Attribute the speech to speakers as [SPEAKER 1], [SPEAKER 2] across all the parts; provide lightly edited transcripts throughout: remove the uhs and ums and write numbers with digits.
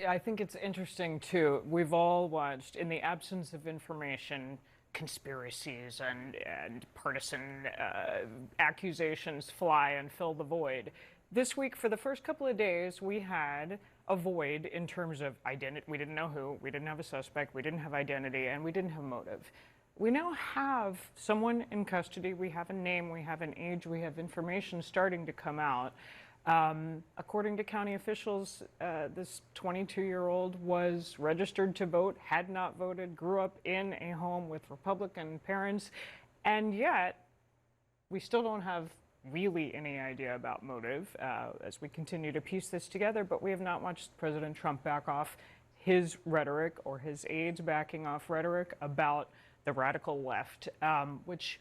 [SPEAKER 1] I think it's interesting, too. We've all watched, in the absence of information, conspiracies and partisan accusations fly and fill the void. This week, for the first couple of days, we had a void in terms of identity. We didn't know who, we didn't have a suspect, we didn't have identity, and we didn't have motive. We now have someone in custody, we have a name, we have an age, we have information starting to come out. According to county officials, this 22-year-old was registered to vote, had not voted, grew up in a home with Republican parents, and yet we still don't have really any idea about motive as we continue to piece this together, but we have not watched President Trump back off his rhetoric or his aides backing off rhetoric about the radical left, which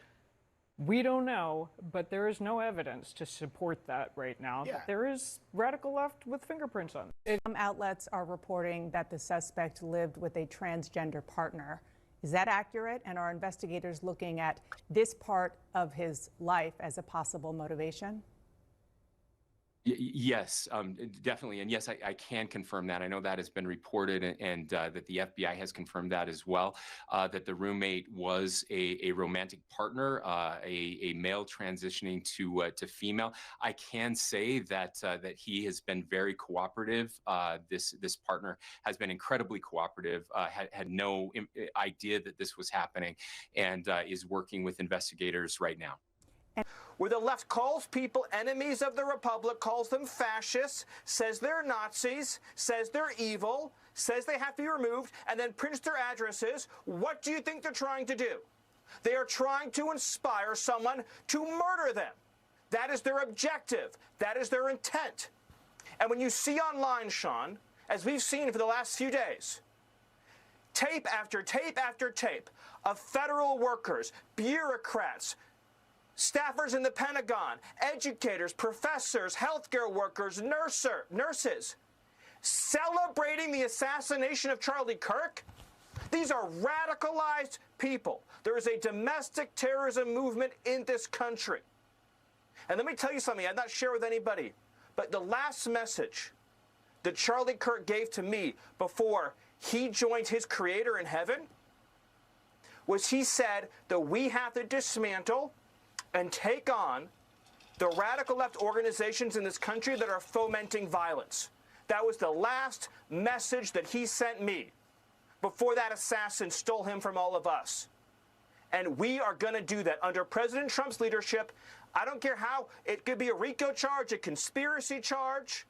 [SPEAKER 1] we don't know, but there is no evidence to support that right now. Yeah. There is radical left with fingerprints on it.
[SPEAKER 2] Some outlets are reporting that the suspect lived with a transgender partner. Is that accurate? And are investigators looking at this part of his life as a possible motivation?
[SPEAKER 3] Yes, definitely. And yes, I can confirm that. I know that has been reported and that the FBI has confirmed that as well, that the roommate was a romantic partner, a male transitioning to female. I can say that that he has been very cooperative. This partner has been incredibly cooperative, had no idea that this was happening, and is working with investigators right now.
[SPEAKER 4] Where the left calls people enemies of the Republic, calls them fascists, says they're Nazis, says they're evil, says they have to be removed, and then prints their addresses, what do you think they're trying to do? They are trying to inspire someone to murder them. That is their objective. That is their intent. And when you see online, Sean, as we've seen for the last few days, tape after tape after tape of federal workers, bureaucrats, staffers in the Pentagon, educators, professors, healthcare workers, nurses, celebrating the assassination of Charlie Kirk. These are radicalized people. There is a domestic terrorism movement in this country. And let me tell you something I've not shared with anybody, but the last message that Charlie Kirk gave to me before he joined his creator in heaven was he said that we have to dismantle and take on the radical left organizations in this country that are fomenting violence. That was the last message that he sent me before that assassin stole him from all of us. And we are going to do that under President Trump's leadership. I don't care how, it could be a RICO charge, a conspiracy charge,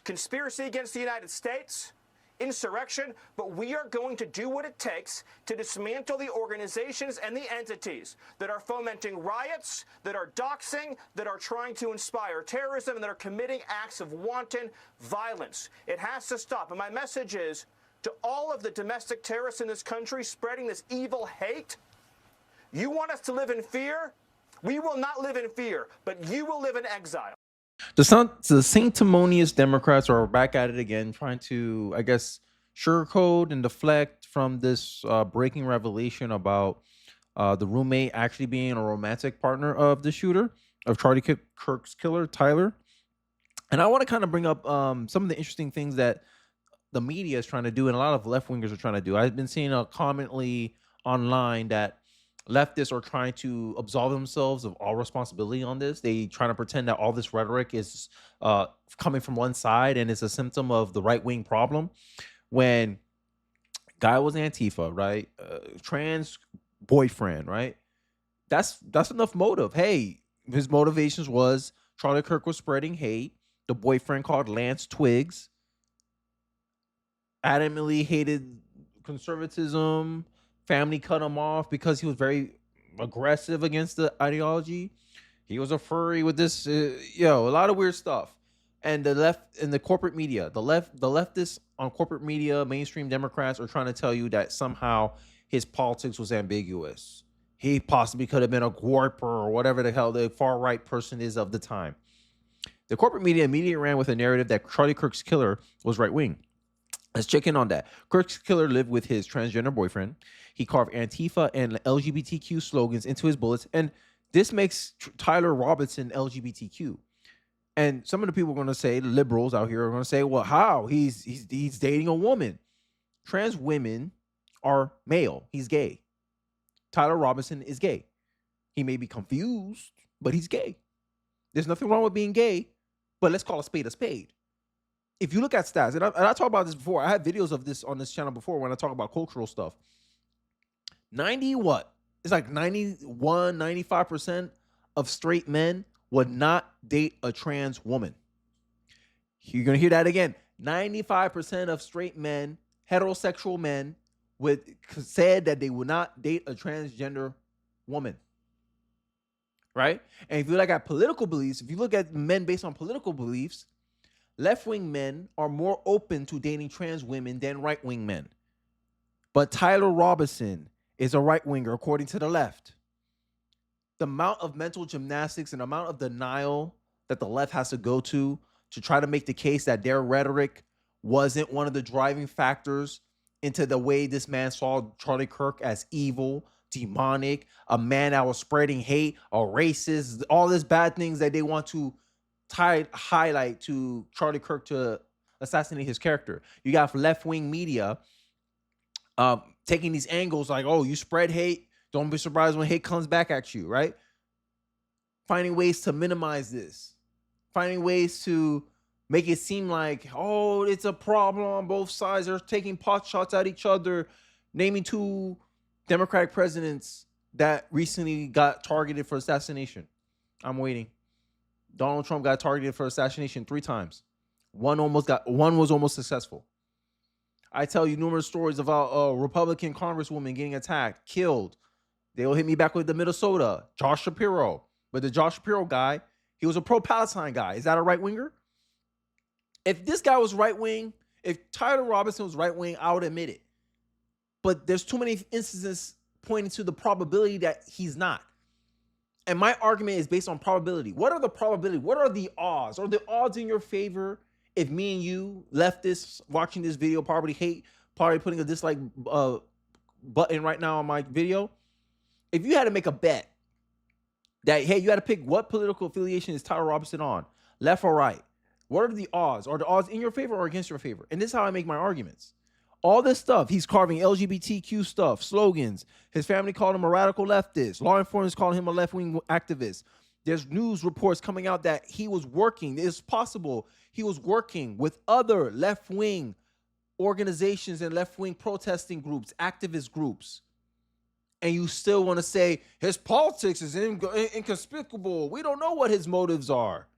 [SPEAKER 4] conspiracy against the United States, insurrection, but we are going to do what it takes to dismantle the organizations and the entities that are fomenting riots, that are doxing, that are trying to inspire terrorism, and that are committing acts of wanton violence. It has to stop. And my message is to all of the domestic terrorists in this country spreading this evil hate, you want us to live in fear? We will not live in fear, but you will live in exile.
[SPEAKER 5] The sanctimonious Democrats are back at it again, trying to, I guess, sugarcoat and deflect from this breaking revelation about the roommate actually being a romantic partner of the shooter, of Charlie Kirk's killer, Tyler. And I want to kind of bring up some of the interesting things that the media is trying to do and a lot of left-wingers are trying to do. I've been seeing commonly online that leftists are trying to absolve themselves of all responsibility on this. They trying to pretend that all this rhetoric is coming from one side and it's a symptom of the right-wing problem. When guy was Antifa, right? Trans boyfriend, right? That's enough motive. Hey, his motivations was Charlie Kirk was spreading hate. The boyfriend called Lance Twigs adamantly hated conservatism. Family cut him off because he was very aggressive against the ideology. He was a furry with this, a lot of weird stuff. And the left and the corporate media, the leftists on corporate media, mainstream Democrats are trying to tell you that somehow his politics was ambiguous. He possibly could have been a Gorper or whatever the hell the far right person is of the time. The corporate media immediately ran with a narrative that Charlie Kirk's killer was right wing. Let's check in on that. Kirk's killer lived with his transgender boyfriend. He carved Antifa and LGBTQ slogans into his bullets. And this makes Tyler Robinson LGBTQ. And some of the people are going to say, liberals out here are going to say, well, how? He's dating a woman. Trans women are male. He's gay. Tyler Robinson is gay. He may be confused, but he's gay. There's nothing wrong with being gay, but let's call a spade a spade. If you look at stats, and I talked about this before, I had videos of this on this channel before when I talk about cultural stuff. 90 what? It's like 91, 95% of straight men would not date a trans woman. You're going to hear that again. 95% of straight men, heterosexual men, said that they would not date a transgender woman. Right? And if you look at political beliefs, if you look at men based on political beliefs, left-wing men are more open to dating trans women than right-wing men. But Tyler Robinson is a right-winger, according to the left. The amount of mental gymnastics and the amount of denial that the left has to go to try to make the case that their rhetoric wasn't one of the driving factors into the way this man saw Charlie Kirk as evil, demonic, a man that was spreading hate, a racist, all these bad things that they want to highlight to Charlie Kirk to assassinate his character. You got left-wing media taking these angles like, oh, you spread hate, don't be surprised when hate comes back at you, right? Finding ways to minimize this. Finding ways to make it seem like, oh, it's a problem on both sides. They're taking pot shots at each other, naming two Democratic presidents that recently got targeted for assassination. I'm waiting. Donald Trump got targeted for assassination 3 times. One was almost successful. I tell you numerous stories about a Republican congresswoman getting attacked, killed. They'll hit me back with the Minnesota, Josh Shapiro. But the Josh Shapiro guy, he was a pro-Palestine guy. Is that a right-winger? If this guy was right-wing, if Tyler Robinson was right-wing, I would admit it. But there's too many instances pointing to the probability that he's not. And my argument is based on probability. What are the probability? What are the odds? Are the odds in your favor if me and you, leftists, watching this video, probably putting a dislike button right now on my video? If you had to make a bet that, hey, you had to pick what political affiliation is Tyler Robinson on, left or right, what are the odds? Are the odds in your favor or against your favor? And this is how I make my arguments. All this stuff, he's carving LGBTQ stuff, slogans. His family called him a radical leftist. Law enforcement called him a left-wing activist. There's news reports coming out that he was working. It's possible he was working with other left-wing organizations and left-wing protesting groups, activist groups. And you still want to say his politics is inconspicuous. We don't know what his motives are.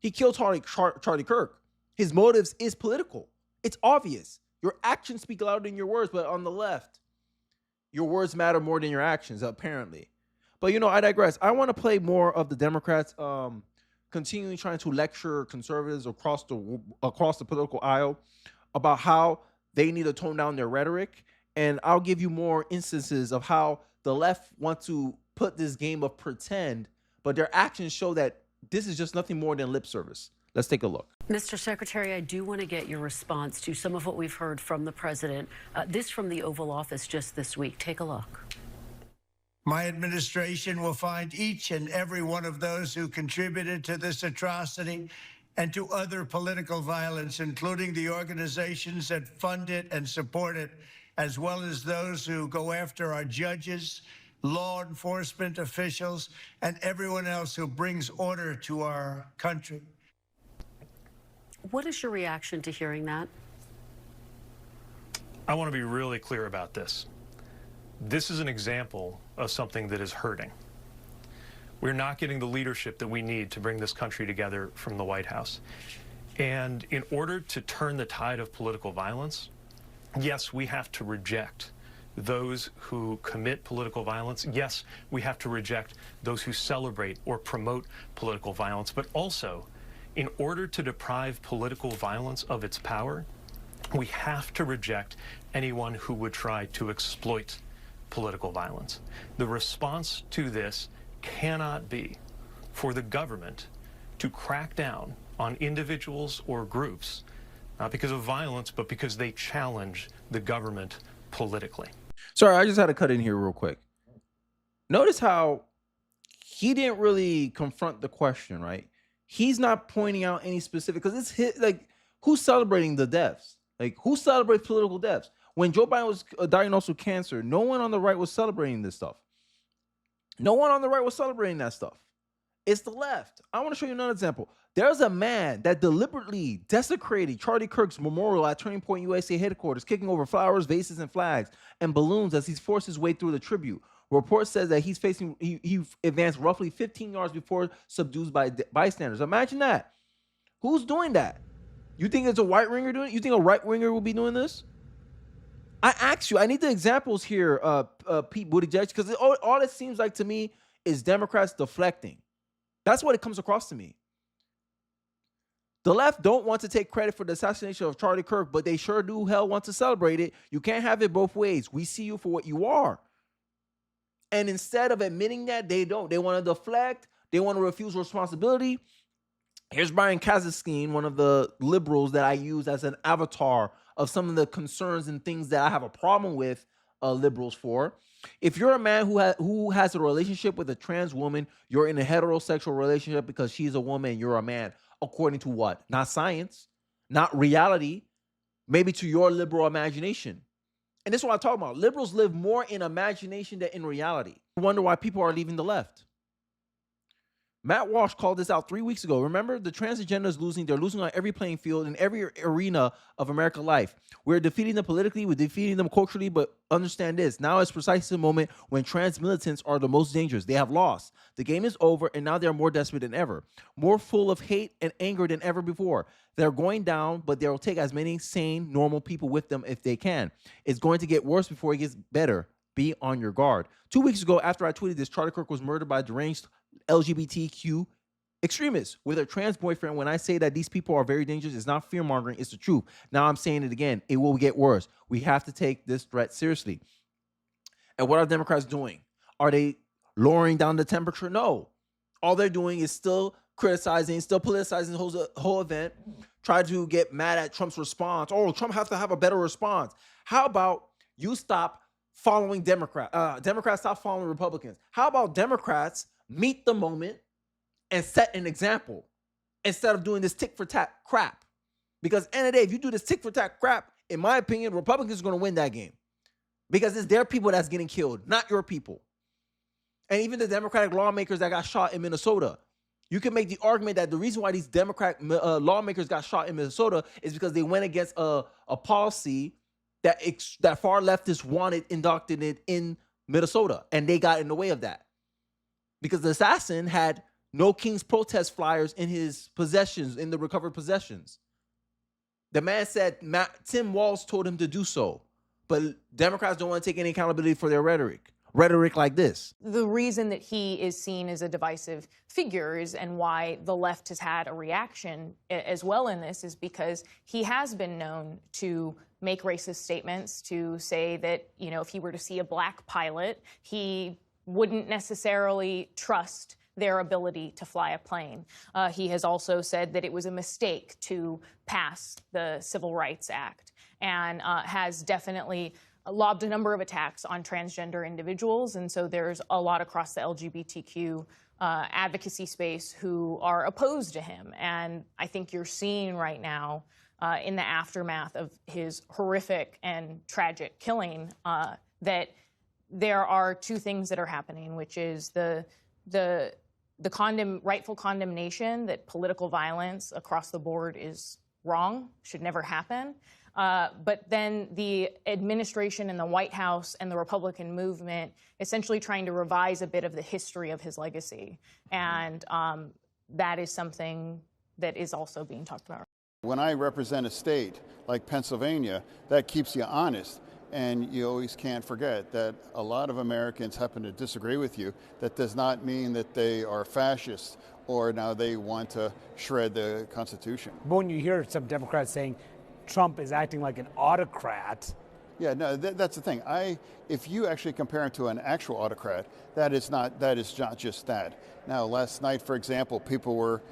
[SPEAKER 5] He killed Charlie Kirk. His motives is political. It's obvious. Your actions speak louder than your words, but on the left, your words matter more than your actions, apparently. But, I digress. I want to play more of the Democrats continuing trying to lecture conservatives across the political aisle about how they need to tone down their rhetoric. And I'll give you more instances of how the left want to put this game of pretend, but their actions show that this is just nothing more than lip service. Let's take a look.
[SPEAKER 6] Mr. Secretary, I do want to get your response to some of what we've heard from the president. This from the Oval Office just this week. Take a look.
[SPEAKER 7] My administration will find each and every one of those who contributed to this atrocity and to other political violence, including the organizations that fund it and support it, as well as those who go after our judges, law enforcement officials, and everyone else who brings order to our country.
[SPEAKER 6] What is your reaction to hearing that?
[SPEAKER 8] I want to be really clear about this. This is an example of something that is hurting. We're not getting the leadership that we need to bring this country together from the White House. And in order to turn the tide of political violence, yes, we have to reject those who commit political violence. Yes, we have to reject those who celebrate or promote political violence. But also, in order to deprive political violence of its power, we have to reject anyone who would try to exploit political violence. The response to this cannot be for the government to crack down on individuals or groups, not because of violence, but because they challenge the government politically.
[SPEAKER 5] Sorry, I just had to cut in here real quick. Notice how he didn't really confront the question, right? he's not pointing out any specific, because it's hit, like, who's celebrating the deaths? Like, who celebrates political deaths? When Joe Biden was diagnosed with cancer, no one on the right was celebrating this stuff. No one on the right was celebrating that stuff. It's the left. I want to show you another example. There's a man that deliberately desecrated Charlie Kirk's memorial at Turning Point USA headquarters, kicking over flowers, vases, and flags and balloons as he's forced his way through the tribute. Report says that he advanced roughly 15 yards before subdued by bystanders. Imagine that. Who's doing that? You think it's a right winger doing it? You think a right winger will be doing this? I ask you, I need the examples here, Pete Buttigieg, because all it seems like to me is Democrats deflecting. That's what it comes across to me. The left don't want to take credit for the assassination of Charlie Kirk, but they sure do hell want to celebrate it. You can't have it both ways. We see you for what you are. And instead of admitting that, they don't. They want to deflect. They want to refuse responsibility. Here's Brian Kazaskine, one of the liberals that I use as an avatar of some of the concerns and things that I have a problem with liberals for. If you're a man who has a relationship with a trans woman, you're in a heterosexual relationship because she's a woman and you're a man. According to what? Not science, not reality, maybe to your liberal imagination. And this is what I'm talking about. Liberals live more in imagination than in reality. I wonder why people are leaving the left. Matt Walsh called this out 3 weeks ago. Remember, the trans agenda is losing. They're losing on every playing field in every arena of American life. We're defeating them politically. We're defeating them culturally. But understand this. Now is precisely the moment when trans militants are the most dangerous. They have lost. The game is over, and now they're more desperate than ever. More full of hate and anger than ever before. They're going down, but they'll take as many sane, normal people with them if they can. It's going to get worse before it gets better. Be on your guard. 2 weeks ago, after I tweeted this, Charlie Kirk was murdered by a deranged LGBTQ extremists with a trans boyfriend. When I say that these people are very dangerous, it's not fear-mongering, it's the truth. Now I'm saying it again. It will get worse. We have to take this threat seriously. And what are Democrats doing? Are they lowering down the temperature? No. All they're doing is still criticizing, still politicizing the whole event, try to get mad at Trump's response. Oh, Trump has to have a better response. How about you stop following Democrats stop following Republicans? How about Democrats meet the moment and set an example instead of doing this tick-for-tat crap? Because at the end of the day, if you do this tick-for-tat crap, in my opinion, Republicans are going to win that game. Because it's their people that's getting killed, not your people. And even the Democratic lawmakers that got shot in Minnesota, you can make the argument that the reason why these Democratic lawmakers got shot in Minnesota is because they went against a policy that far leftists wanted indoctrinated in Minnesota, and they got in the way of that. Because the assassin had no King's protest flyers in his possessions, in the recovered possessions. The man said Tim Walsh told him to do so, but Democrats don't want to take any accountability for their rhetoric like this.
[SPEAKER 9] The reason that he is seen as a divisive figure and why the left has had a reaction as well in this is because he has been known to make racist statements, to say that, you know, if he were to see a black pilot, he wouldn't necessarily trust their ability to fly a plane. He has also said that it was a mistake to pass the Civil Rights Act and has definitely lobbed a number of attacks on transgender individuals. And so there's a lot across the LGBTQ advocacy space who are opposed to him. And I think you're seeing right now in the aftermath of his horrific and tragic killing that there are two things that are happening, which is the rightful condemnation that political violence across the board is wrong, should never happen. But then the administration and the White House and the Republican movement essentially trying to revise a bit of the history of his legacy. And that is something that is also being talked about.
[SPEAKER 10] When I represent a state like Pennsylvania, that keeps you honest. And you always can't forget that a lot of Americans happen to disagree with you. That does not mean that they are fascists or now they want to shred the Constitution.
[SPEAKER 11] But when you hear some Democrats saying Trump is acting like an autocrat.
[SPEAKER 10] Yeah, no, that's the thing. If you actually compare him to an actual autocrat, that is not just that. Now, last night, for example, people were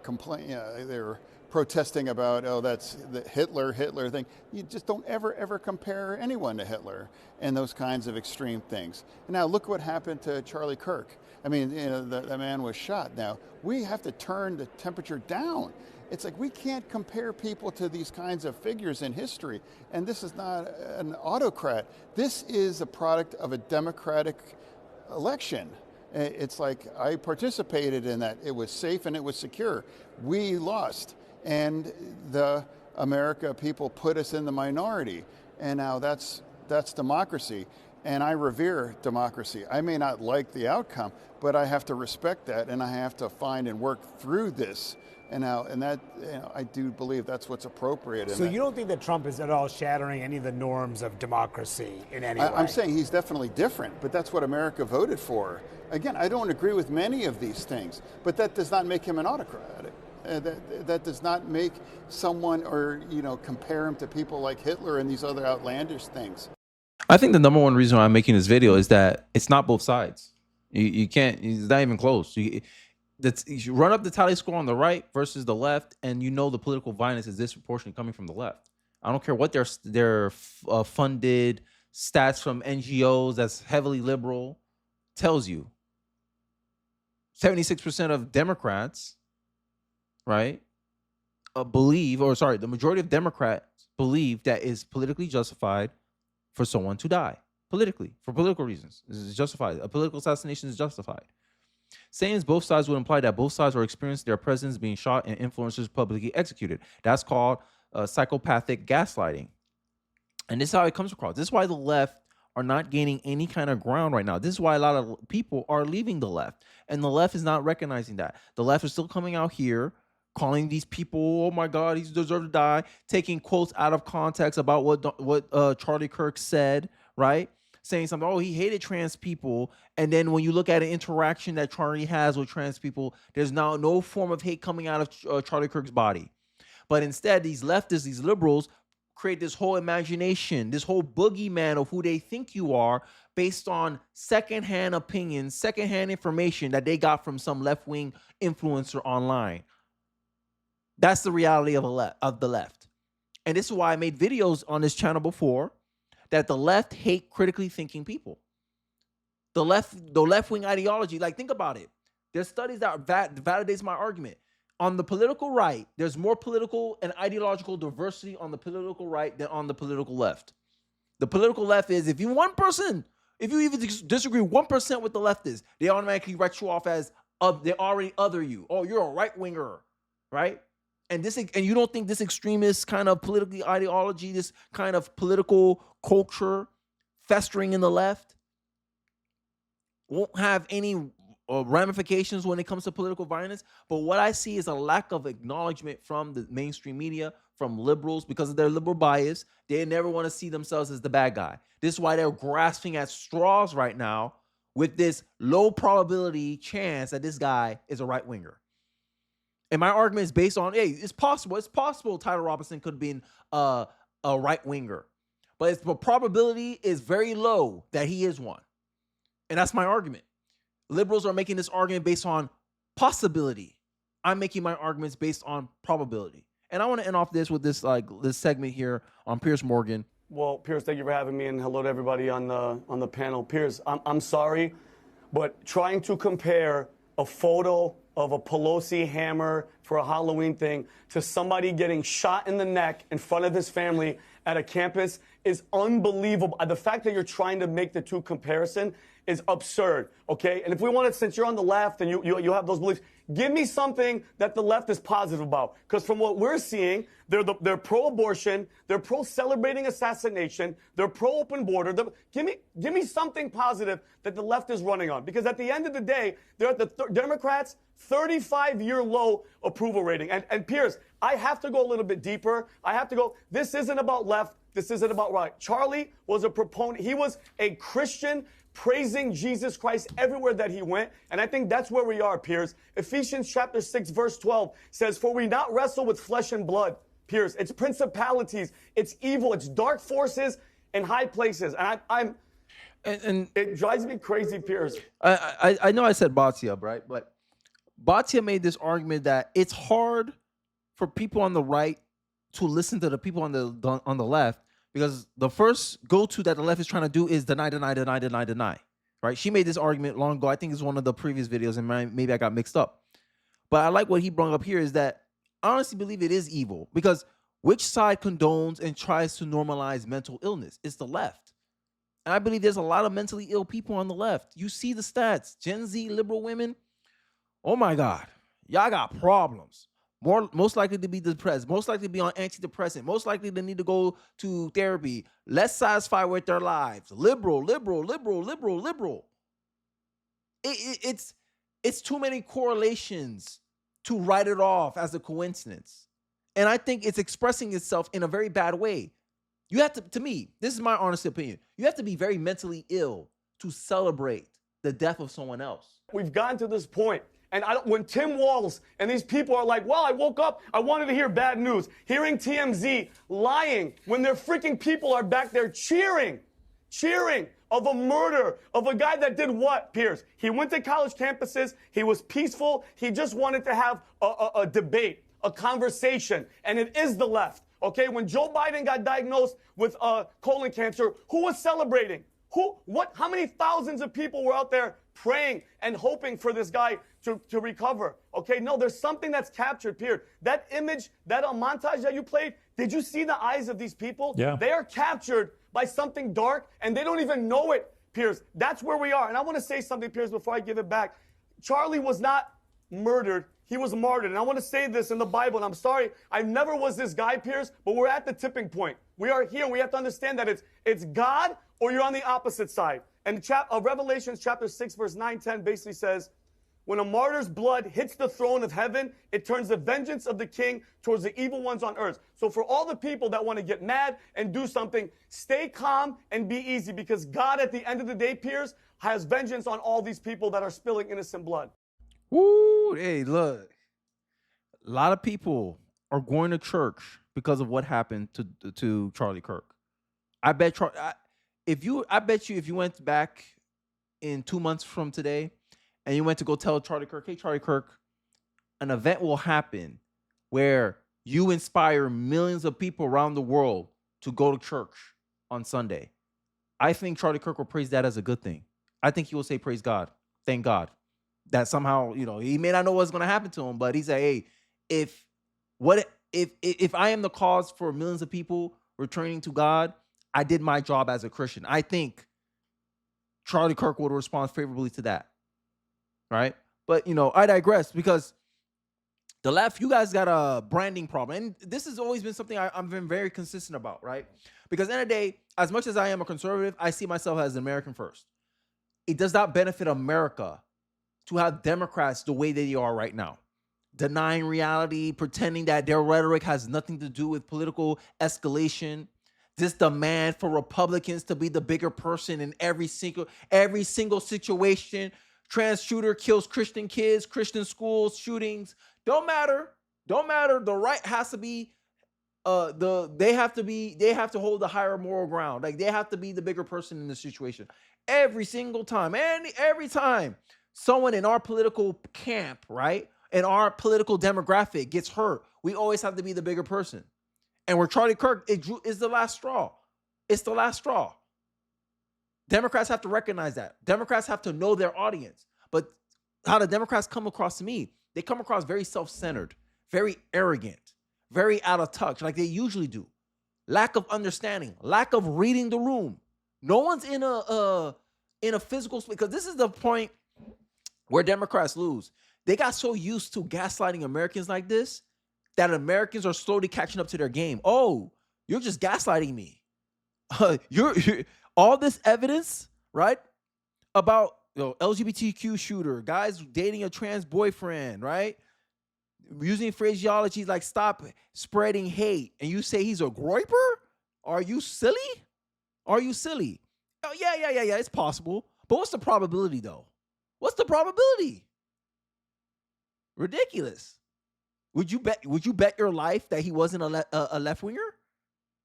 [SPEAKER 10] complaining. They were protesting about, oh, that's the Hitler thing. You just don't ever compare anyone to Hitler and those kinds of extreme things. And now look what happened to Charlie Kirk. I mean, the man was shot. Now, we have to turn the temperature down. It's like we can't compare people to these kinds of figures in history. And this is not an autocrat. This is a product of a democratic election. It's like I participated in that. It was safe and it was secure. We lost. And the America people put us in the minority. And now that's democracy. And I revere democracy. I may not like the outcome, but I have to respect that, and I have to find and work through this. And that, I do believe that's what's appropriate.
[SPEAKER 11] So you don't think that Trump is at all shattering any of the norms of democracy in any way?
[SPEAKER 10] I'm saying he's definitely different, but that's what America voted for. Again, I don't agree with many of these things, but that does not make him an autocrat. That does not make someone, or compare him to people like Hitler and these other outlandish things.
[SPEAKER 5] I think the number one reason why I'm making this video is that it's not both sides. You can't. It's not even close. You run up the tally score on the right versus the left, and the political violence is disproportionately coming from the left. I don't care what their funded stats from NGOs that's heavily liberal tells you. 76% of Democrats, right, the majority of Democrats believe that it's politically justified for someone to die politically, for political reasons. This is justified. A political assassination is justified. Saying both sides would imply that both sides are experiencing their presidents being shot and influencers publicly executed. That's called psychopathic gaslighting. And this is how it comes across. This is why the left are not gaining any kind of ground right now. This is why a lot of people are leaving the left. And the left is not recognizing that. The left is still coming out here calling these people, oh my God, he deserves to die, taking quotes out of context about what Charlie Kirk said, right? Saying something, oh, he hated trans people. And then when you look at an interaction that Charlie has with trans people, there's now no form of hate coming out of Charlie Kirk's body. But instead, these leftists, these liberals, create this whole imagination, this whole boogeyman of who they think you are based on secondhand opinions, secondhand information that they got from some left-wing influencer online. That's the reality of the left. And this is why I made videos on this channel before, that the left hate critically thinking people. The left-wing ideology, like, think about it. There's studies that validates my argument. On the political right, there's more political and ideological diversity on the political right than on the political left. The political left is, if you even disagree 1% with the leftists, they automatically write you off as, they already other you. Oh, you're a right-winger, right? And you don't think this extremist kind of political ideology, this kind of political culture festering in the left won't have any ramifications when it comes to political violence? But what I see is a lack of acknowledgement from the mainstream media, from liberals, because of their liberal bias. They never want to see themselves as the bad guy. This is why they're grasping at straws right now with this low probability chance that this guy is a right-winger. And my argument is based on, hey, it's possible Tyler Robinson could have been a right-winger. But the probability is very low that he is one. And that's my argument. Liberals are making this argument based on possibility. I'm making my arguments based on probability. And I want to end off this with this segment here on Piers Morgan.
[SPEAKER 12] Well, Piers, thank you for having me, and hello to everybody on the panel. Piers, I'm sorry, but trying to compare a photo of a Pelosi hammer for a Halloween thing to somebody getting shot in the neck in front of his family at a campus is unbelievable. The fact that you're trying to make the two comparison is absurd, okay? And if we want to, since you're on the left and you have those beliefs, give me something that the left is positive about. Because from what we're seeing, they're pro-abortion, they're pro-celebrating assassination, they're pro-open border. Give me something positive that the left is running on. Because at the end of the day, they're at the Democrats' 35-year low approval rating. And Piers, I have to go a little bit deeper. This isn't about left, this isn't about right. Charlie was a proponent. He was a Christian praising Jesus Christ everywhere that he went. And I think that's where we are, Piers. Ephesians chapter 6, verse 12 says, for we not wrestle with flesh and blood, Piers. It's principalities, it's evil, it's dark forces in high places. And it drives me crazy, Piers.
[SPEAKER 5] I know I said Batia, right? But Batia made this argument that it's hard for people on the right to listen to the people on the left, because the first go-to that the left is trying to do is deny. Right? She made this argument long ago. I think it's one of the previous videos, and maybe I got mixed up. But I like what he brought up here is that I honestly believe it is evil, because which side condones and tries to normalize mental illness? It's the left. And I believe there's a lot of mentally ill people on the left. You see the stats. Gen Z liberal women, oh my God, y'all got problems. Most likely to be depressed, most likely to be on antidepressant, most likely to need to go to therapy, less satisfied with their lives. Liberal. It's too many correlations to write it off as a coincidence. And I think it's expressing itself in a very bad way. You have to me, this is my honest opinion, you have to be very mentally ill to celebrate the death of someone else.
[SPEAKER 12] We've gotten to this point. And when Tim Walsh and these people are like, well, I woke up, I wanted to hear bad news. Hearing TMZ lying when their freaking people are back there cheering of a murder of a guy that did what, Piers? He went to college campuses. He was peaceful. He just wanted to have a debate, a conversation. And it is the left. Okay, when Joe Biden got diagnosed with colon cancer, who was celebrating? How many thousands of people were out there praying and hoping for this guy to recover? Okay, no, there's something that's captured, Pierre. That image, that montage that you played, did you see the eyes of these people?
[SPEAKER 8] Yeah.
[SPEAKER 12] They are captured by something dark, and they don't even know it, Piers. That's where we are. And I want to say something, Piers, before I give it back. Charlie was not murdered. He was martyred. And I want to say this in the Bible, and I'm sorry, I never was this guy, Piers, but we're at the tipping point. We are here, and we have to understand that it's God or you're on the opposite side. And Revelation chapter 6, verse 9-10 basically says, when a martyr's blood hits the throne of heaven, it turns the vengeance of the king towards the evil ones on earth. So for all the people that want to get mad and do something, stay calm and be easy, because God at the end of the day, Piers, has vengeance on all these people that are spilling innocent blood.
[SPEAKER 5] Woo, hey, look. A lot of people are going to church because of what happened to Charlie Kirk. I bet you if you went back in 2 months from today and you went to go tell Charlie Kirk, hey, Charlie Kirk, an event will happen where you inspire millions of people around the world to go to church on Sunday. I think Charlie Kirk will praise that as a good thing. I think he will say, praise God, thank God. That somehow, he may not know what's going to happen to him, but he said, hey, if I am the cause for millions of people returning to God, I did my job as a Christian. I think Charlie Kirk would respond favorably to that. Right? But, I digress, because the left, you guys got a branding problem. And this has always been something I've been very consistent about, right? Because at the end of the day, as much as I am a conservative, I see myself as an American first. It does not benefit America to have Democrats the way they are right now, denying reality, pretending that their rhetoric has nothing to do with political escalation. This demand for Republicans to be the bigger person in every single situation. Trans shooter kills Christian kids, Christian schools, shootings. Don't matter. The right has to be they have to hold the higher moral ground. Like, they have to be the bigger person in the situation. Every single time. And every time someone in our political camp, right, in our political demographic gets hurt, we always have to be the bigger person. And where Charlie Kirk is the last straw. It's the last straw. Democrats have to recognize that. Democrats have to know their audience. But how the Democrats come across to me, they come across very self-centered, very arrogant, very out of touch, like they usually do. Lack of understanding, lack of reading the room. No one's in a physical space, because this is the point where Democrats lose. They got so used to gaslighting Americans like this that Americans are slowly catching up to their game. Oh, you're just gaslighting me. You're all this evidence, right, about LGBTQ shooter, guys dating a trans boyfriend, right, using phraseology like stop spreading hate, and you say he's a groiper? Are you silly? Oh, yeah, it's possible. But what's the probability, though? What's the probability? Ridiculous. Would you bet your life that he wasn't a left winger?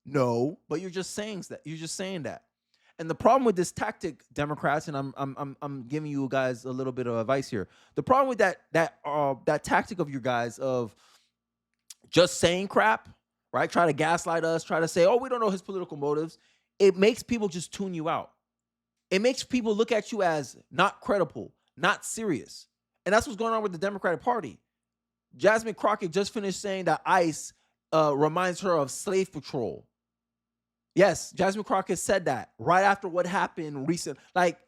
[SPEAKER 5] No, but you're just saying that. And the problem with this tactic, Democrats, and I'm giving you guys a little bit of advice here. The problem with that tactic of you guys of just saying crap, right? Try to gaslight us, try to say, oh, we don't know his political motives. It makes people just tune you out. It makes people look at you as not credible, not serious. And that's what's going on with the Democratic Party. Jasmine Crockett just finished saying that ICE reminds her of slave patrol. Yes, Jasmine Crockett said that right after what happened recent. Like,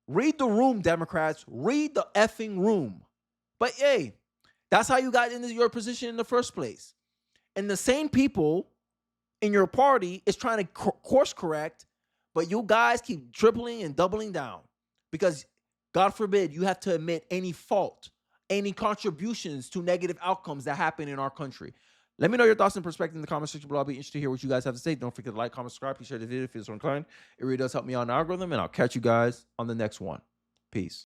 [SPEAKER 5] read the room, Democrats. Read the effing room. But hey, that's how you got into your position in the first place. And the same people in your party is trying to course correct, but you guys keep tripling and doubling down because, God forbid, you have to admit any fault, any contributions to negative outcomes that happen in our country. Let me know your thoughts and perspective in the comment section below. I'll be interested to hear what you guys have to say. Don't forget to like, comment, subscribe. Please share the video if you're so inclined. It really does help me out in the algorithm, and I'll catch you guys on the next one. Peace.